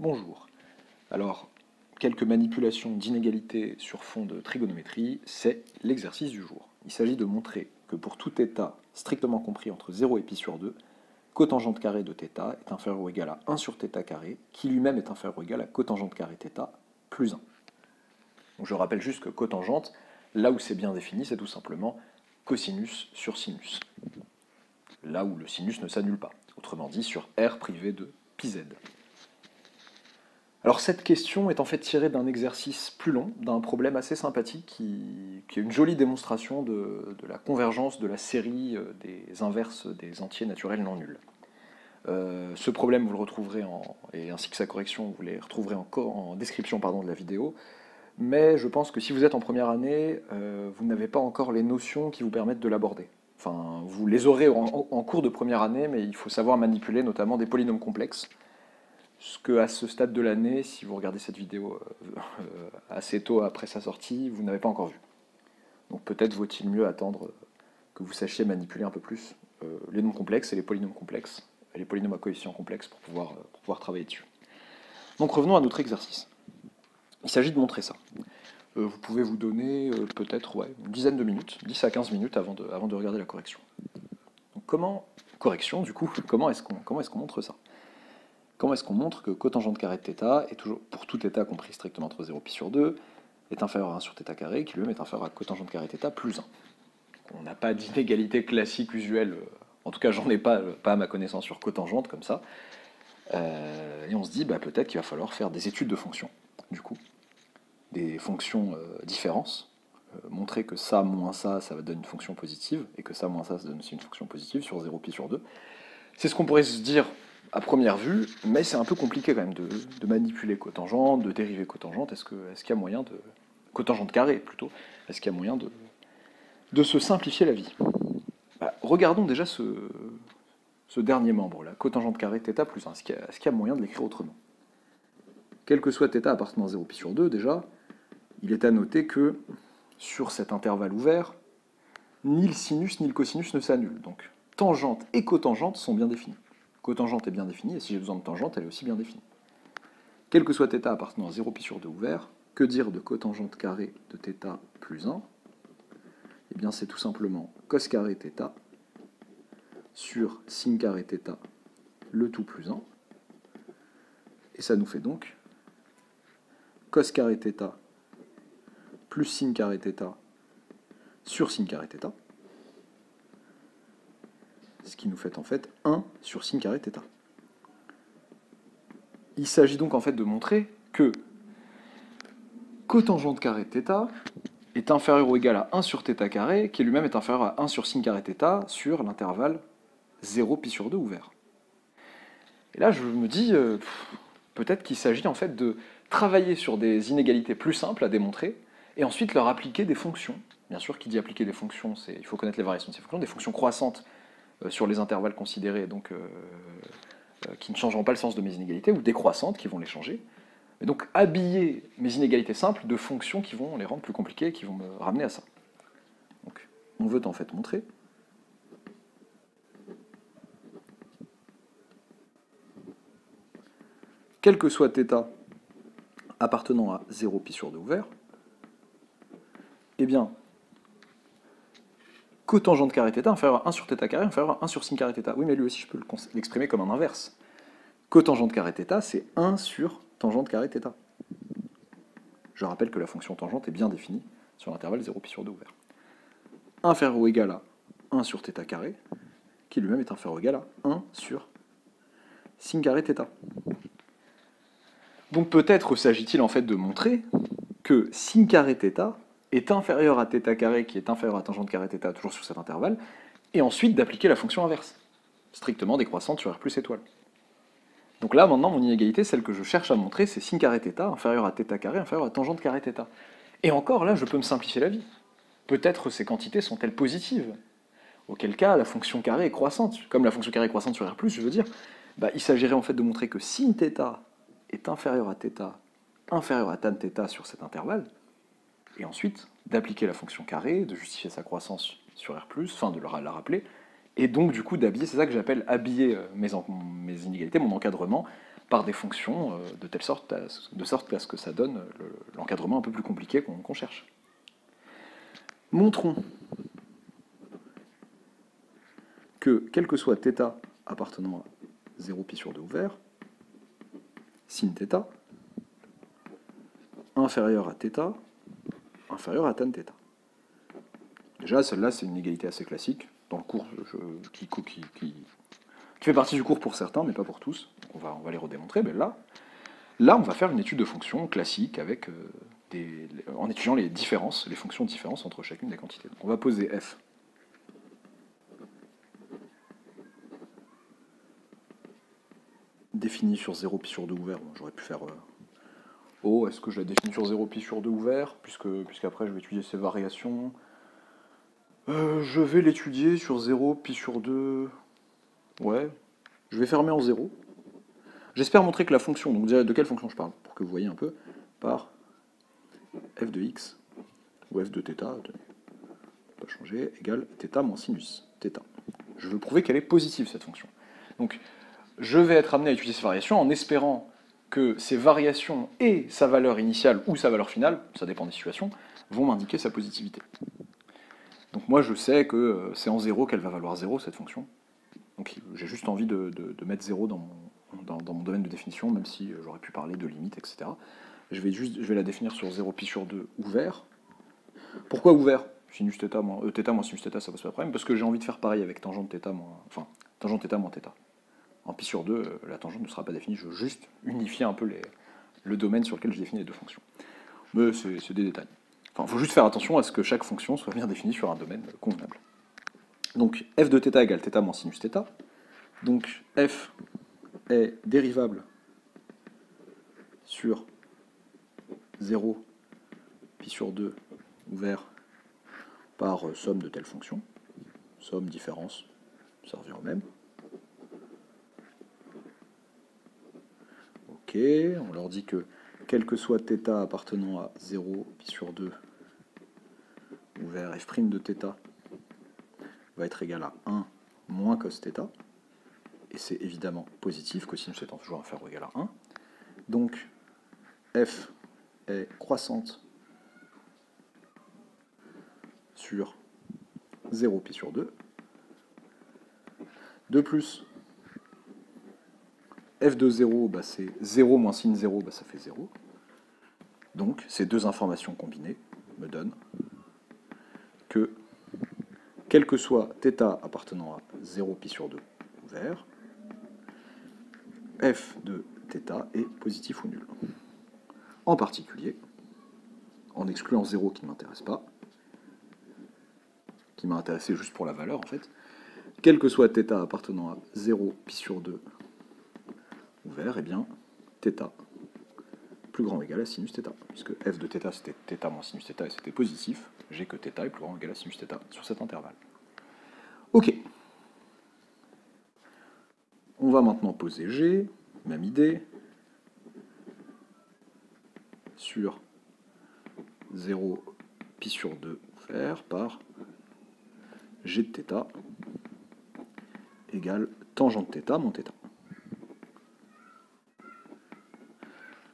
Bonjour. Alors, quelques manipulations d'inégalités sur fond de trigonométrie, c'est l'exercice du jour. Il s'agit de montrer que pour tout état strictement compris entre 0 et pi sur 2, cotangente carré de θ est inférieur ou égal à 1 sur θ carré, qui lui-même est inférieur ou égal à cotangente carré θ plus 1. Donc je rappelle juste que cotangente, là où c'est bien défini, c'est tout simplement cosinus sur sinus. Là où le sinus ne s'annule pas. Autrement dit, sur R privé de pi z. Alors cette question est en fait tirée d'un exercice plus long, d'un problème assez sympathique qui est une jolie démonstration de la convergence de la série des inverses des entiers naturels non nuls. Ce problème, vous le retrouverez, ainsi que sa correction, vous les retrouverez en description de la vidéo, mais je pense que si vous êtes en première année, vous n'avez pas encore les notions qui vous permettent de l'aborder. Enfin, vous les aurez en cours de première année, mais il faut savoir manipuler notamment des polynômes complexes, ce qu'à ce stade de l'année, si vous regardez cette vidéo assez tôt après sa sortie, vous n'avez pas encore vu. Donc peut-être vaut-il mieux attendre que vous sachiez manipuler un peu plus les nombres complexes et les polynômes complexes, et les polynômes à coefficients complexes pour pouvoir travailler dessus. Donc revenons à notre exercice. Il s'agit de montrer ça. Vous pouvez vous donner peut-être une dizaine de minutes, 10 à 15 minutes avant de regarder la correction. Donc comment est-ce qu'on montre ça? Comment est-ce qu'on montre que cotangente carré de θ est toujours, pour tout état compris strictement entre 0 pi sur 2, est inférieur à 1 sur θ carré, qui lui-même est inférieur à cotangente carré de θ plus 1. On n'a pas d'inégalité classique usuelle, en tout cas j'en ai pas à ma connaissance sur cotangente comme ça. Et on se dit peut-être qu'il va falloir faire des études de fonctions, du coup. Des fonctions différences, montrer que ça moins ça va donner une fonction positive, et que ça moins ça donne aussi une fonction positive sur 0 pi sur 2. C'est ce qu'on pourrait se dire à première vue, mais c'est un peu compliqué quand même de manipuler cotangente, de dériver cotangente. Est-ce qu'il y a moyen de... cotangente carrée plutôt, est-ce qu'il y a moyen de se simplifier la vie? Regardons déjà ce dernier membre, là, cotangente carrée θ plus 1. Est-ce qu'il y a moyen de l'écrire autrement? Quel que soit θ appartenant à 0 pi sur 2, déjà, il est à noter que sur cet intervalle ouvert, ni le sinus ni le cosinus ne s'annulent. Donc tangente et cotangente sont bien définis. Cotangente est bien définie, et si j'ai besoin de tangente, elle est aussi bien définie. Quel que soit θ appartenant à 0 pi sur 2 ouvert, que dire de cotangente carrée de θ plus 1? Eh bien c'est tout simplement cos carré θ sur sin carré θ, le tout plus 1. Et ça nous fait donc cos carré θ plus sin carré θ sur sin carré θ, ce qui nous fait en fait 1 sur sin carré θ. Il s'agit donc en fait de montrer que cotangente carré θ est inférieur ou égal à 1 sur θ carré, qui lui-même est inférieur à 1 sur sin carré θ sur l'intervalle 0 pi sur 2 ouvert. Et là je me dis, peut-être qu'il s'agit en fait de travailler sur des inégalités plus simples à démontrer, et ensuite leur appliquer des fonctions. Bien sûr, qui dit appliquer des fonctions, il faut connaître les variations de ces fonctions, des fonctions croissantes sur les intervalles considérés, donc qui ne changeront pas le sens de mes inégalités, ou décroissantes qui vont les changer. Et donc habiller mes inégalités simples de fonctions qui vont les rendre plus compliquées et qui vont me ramener à ça. Donc on veut en fait montrer quel que soit θ appartenant à 0 pi sur 2 ouvert, eh bien, cotangente carré θ inférieur à 1 sur θ carré inférieur à 1 sur sin carré θ. Oui, mais lui aussi, je peux l'exprimer comme un inverse. Cotangente carré θ, c'est 1 sur tangente carré θ. Je rappelle que la fonction tangente est bien définie sur l'intervalle 0 pi sur 2 ouvert. Inférieur ou égal à 1 sur θ carré, qui lui-même est inférieur ou égal à 1 sur sin carré θ. Donc peut-être s'agit-il en fait de montrer que sin carré θ est inférieur à θ carré, qui est inférieur à tangente carré θ, toujours sur cet intervalle, et ensuite d'appliquer la fonction inverse, strictement décroissante sur R plus étoile. Donc là, maintenant, mon inégalité, celle que je cherche à montrer, c'est sin carré θ inférieur à θ carré inférieur à tangente carré θ. Et encore, là, je peux me simplifier la vie. Peut-être ces quantités sont-elles positives, auquel cas la fonction carré est croissante. Comme la fonction carré est croissante sur R+, je veux dire, il s'agirait en fait de montrer que sin θ est inférieur à θ, inférieur à tan θ sur cet intervalle, et ensuite d'appliquer la fonction carré, de justifier sa croissance sur R+, enfin de la rappeler, et donc du coup d'habiller, c'est ça que j'appelle habiller mes inégalités, mon encadrement, par des fonctions de sorte à ce que ça donne l'encadrement un peu plus compliqué qu'on cherche. Montrons que, quel que soit θ appartenant à 0 pi sur 2 ouvert, sin θ inférieur à θ inférieur à tan θ. Déjà, celle-là, c'est une égalité assez classique dans le cours qui fait partie du cours pour certains, mais pas pour tous. Donc on va les redémontrer. Mais là, on va faire une étude de fonctions classique avec en étudiant les fonctions de différence entre chacune des quantités. Donc on va poser f définie sur 0 pi sur 2 ouvert. Bon, j'aurais pu faire O, est-ce que je la définis sur 0 pi sur 2 ouvert, puisqu'après je vais étudier ces variations. Je vais l'étudier sur 0 pi sur 2. Ouais, je vais fermer en 0. J'espère montrer que la fonction, donc de quelle fonction je parle, pour que vous voyez un peu, par f de x, ou f de θ, pas changer, égale θ moins sinus θ. Je veux prouver qu'elle est positive, cette fonction. Donc, je vais être amené à étudier ces variations en espérant que ces variations et sa valeur initiale ou sa valeur finale, ça dépend des situations, vont m'indiquer sa positivité. Donc moi je sais que c'est en 0 qu'elle va valoir 0 cette fonction. Donc j'ai juste envie de mettre 0 dans mon domaine de définition, même si j'aurais pu parler de limite, etc. Je vais la définir sur 0 pi sur 2 ouvert. Pourquoi ouvert? Sinus θ moins sinus θ, ça pose pas de problème, parce que j'ai envie de faire pareil avec tangente θ moins θ. En pi sur 2, la tangente ne sera pas définie, je veux juste unifier un peu le domaine sur lequel je définis les deux fonctions. Mais c'est des détails. Enfin, il faut juste faire attention à ce que chaque fonction soit bien définie sur un domaine convenable. Donc f de θ égale θ moins sinus θ. Donc f est dérivable sur 0 pi sur 2 ouvert par somme de telle fonction. Somme, différence, ça revient au même. Ok, on leur dit que quel que soit θ appartenant à 0 pi sur 2 ouvert f' de θ va être égal à 1 moins cos θ, et c'est évidemment positif, cosinus étant toujours inférieur ou égal à 1. Donc f est croissante sur 0 pi sur 2. De plus, f de 0, bah, c'est 0 moins sin 0, bah, ça fait 0. Donc ces deux informations combinées me donnent que quel que soit θ appartenant à 0 pi sur 2 ouvert, f de θ est positif ou nul. En particulier, en excluant 0 qui ne m'intéresse pas, qui m'a intéressé juste pour la valeur en fait, quel que soit θ appartenant à 0 pi sur 2 ouvert, eh bien, θ plus grand ou égal à sinus θ, puisque f de θ c'était θ moins sinus θ et c'était positif, j'ai que θ est plus grand ou égal à sinus θ sur cet intervalle. Ok. On va maintenant poser G, même idée, sur 0 pi sur 2 ouvert par G de θ égale tangente θ moins θ.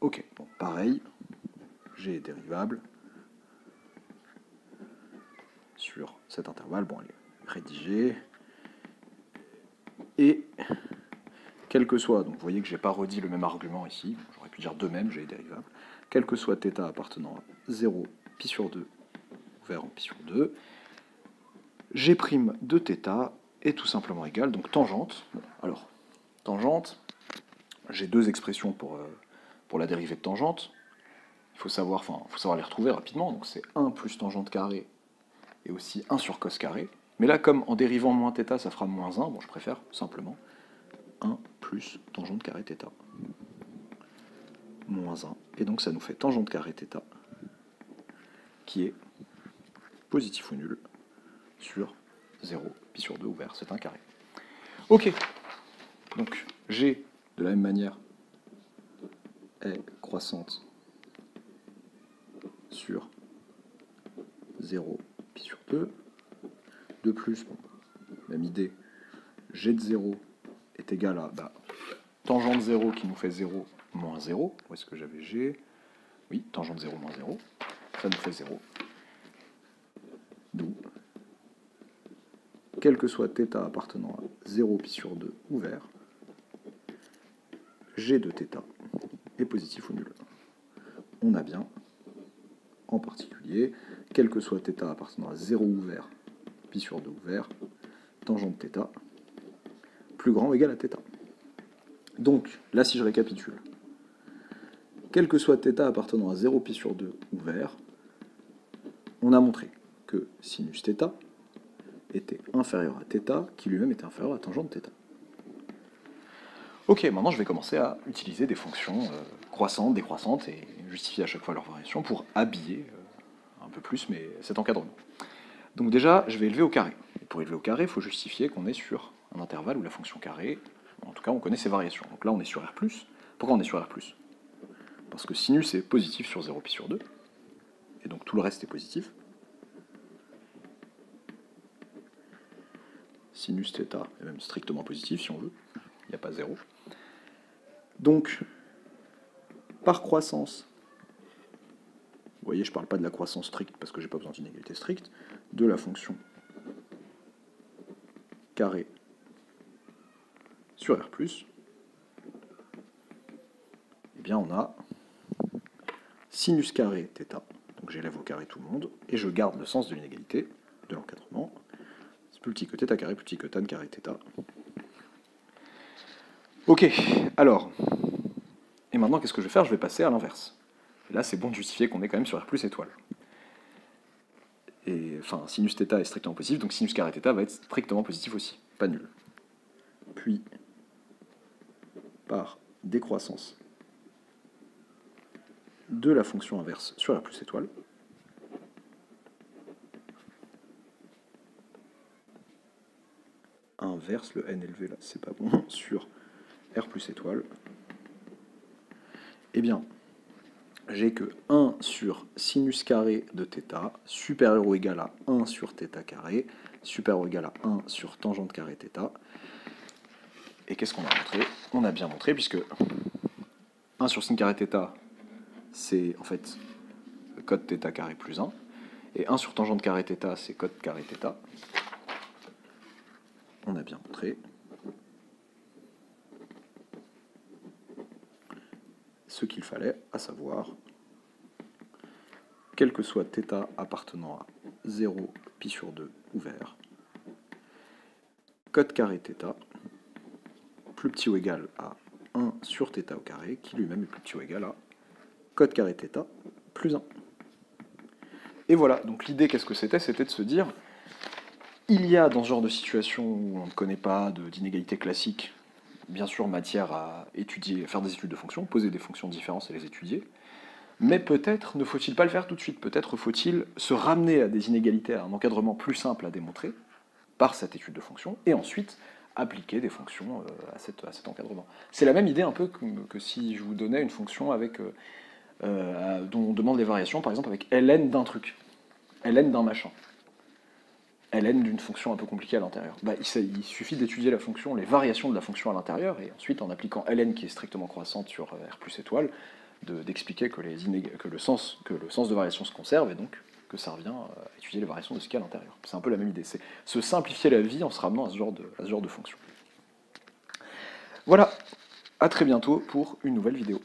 Ok, bon, pareil, G est dérivable sur cet intervalle. Bon, elle est rédigée. Et quel que soit, donc vous voyez que je n'ai pas redit le même argument ici, j'aurais pu dire de même, G est dérivable, quel que soit θ appartenant à 0 pi sur 2 ouvert en pi sur 2, G' de θ est tout simplement égal, donc tangente. Bon, alors, tangente, j'ai deux expressions pour la dérivée de tangente. Il faut savoir les retrouver rapidement. Donc c'est 1 plus tangente carrée et aussi 1 sur cos carré. Mais là, comme en dérivant moins θ, ça fera moins 1, bon, je préfère simplement 1 plus tangente carré θ. Moins 1. Et donc ça nous fait tangente carré θ, qui est positif ou nul sur 0 pi sur 2 ouvert. C'est un carré. Ok. Donc G, de la même manière, est croissante sur 0 pi sur 2. De plus, bon, même idée, G de 0 est égal à tangente 0 qui nous fait 0 moins 0. Où est-ce que j'avais G? Oui, tangente 0 moins 0. Ça nous fait 0. D'où, quel que soit θ appartenant à 0 pi sur 2 ouvert, G de θ est positif ou nul. On a bien, en particulier, quel que soit θ appartenant à 0 ouvert, pi sur 2 ouvert, tangente θ, plus grand ou égal à θ. Donc, là, si je récapitule, quel que soit θ appartenant à 0 pi sur 2 ouvert, on a montré que sinus θ était inférieur à θ, qui lui-même était inférieur à tangente θ. Ok, maintenant je vais commencer à utiliser des fonctions croissantes, décroissantes, et justifier à chaque fois leur variation pour habiller un peu plus mais cet encadrement. Donc déjà, je vais élever au carré. Et pour élever au carré, il faut justifier qu'on est sur un intervalle où la fonction carré, en tout cas on connaît ses variations. Donc là on est sur R+. Pourquoi on est sur R+? Parce que sinus est positif sur 0 pi sur 2, et donc tout le reste est positif. Sinus θ est même strictement positif si on veut, il n'y a pas 0. Donc, par croissance, vous voyez, je ne parle pas de la croissance stricte parce que je n'ai pas besoin d'inégalité stricte, de la fonction carré sur R+, eh bien on a sinus carré θ, donc j'élève au carré tout le monde, et je garde le sens de l'inégalité de l'encadrement, c'est plus petit que θ carré, plus petit que tan carré θ. Ok, alors, et maintenant qu'est-ce que je vais faire? Je vais passer à l'inverse. Là c'est bon de justifier qu'on est quand même sur R+ étoile. Et enfin, sinus θ est strictement positif, donc sinus carré θ va être strictement positif aussi, pas nul. Puis, par décroissance de la fonction inverse sur R+ étoile, inverse, le n élevé là, c'est pas bon, sur R+ étoile, eh bien, j'ai que 1 sur sinus carré de θ supérieur ou égal à 1 sur θ carré, supérieur ou égal à 1 sur tangente carré θ. Et qu'est-ce qu'on a montré? On a bien montré, puisque 1 sur sin carré θ, c'est en fait cot θ carré plus 1, et 1 sur tangente carré θ, c'est cot carré θ. On a bien montré ce qu'il fallait, à savoir, quel que soit θ appartenant à 0 pi sur 2 ouvert, cot carré θ, plus petit ou égal à 1 sur θ au carré, qui lui-même est plus petit ou égal à cot carré θ plus 1. Et voilà, donc l'idée, qu'est-ce que c'était? C'était de se dire, il y a dans ce genre de situation où on ne connaît pas d'inégalité classique, bien sûr matière à étudier, faire des études de fonctions, poser des fonctions de différence et les étudier, mais peut-être ne faut-il pas le faire tout de suite, peut-être faut-il se ramener à des inégalités, à un encadrement plus simple à démontrer, par cette étude de fonctions, et ensuite appliquer des fonctions à cet encadrement. C'est la même idée un peu que si je vous donnais une fonction avec, dont on demande les variations, par exemple avec ln d'un truc, ln d'un machin, ln d'une fonction un peu compliquée à l'intérieur. Bah, il suffit d'étudier la fonction, les variations de la fonction à l'intérieur, et ensuite en appliquant ln qui est strictement croissante sur R+ étoile, d'expliquer que le sens de variation se conserve, et donc que ça revient à étudier les variations de ce qu'il y a à l'intérieur. C'est un peu la même idée, c'est se simplifier la vie en se ramenant à ce genre de fonction. Voilà, à très bientôt pour une nouvelle vidéo.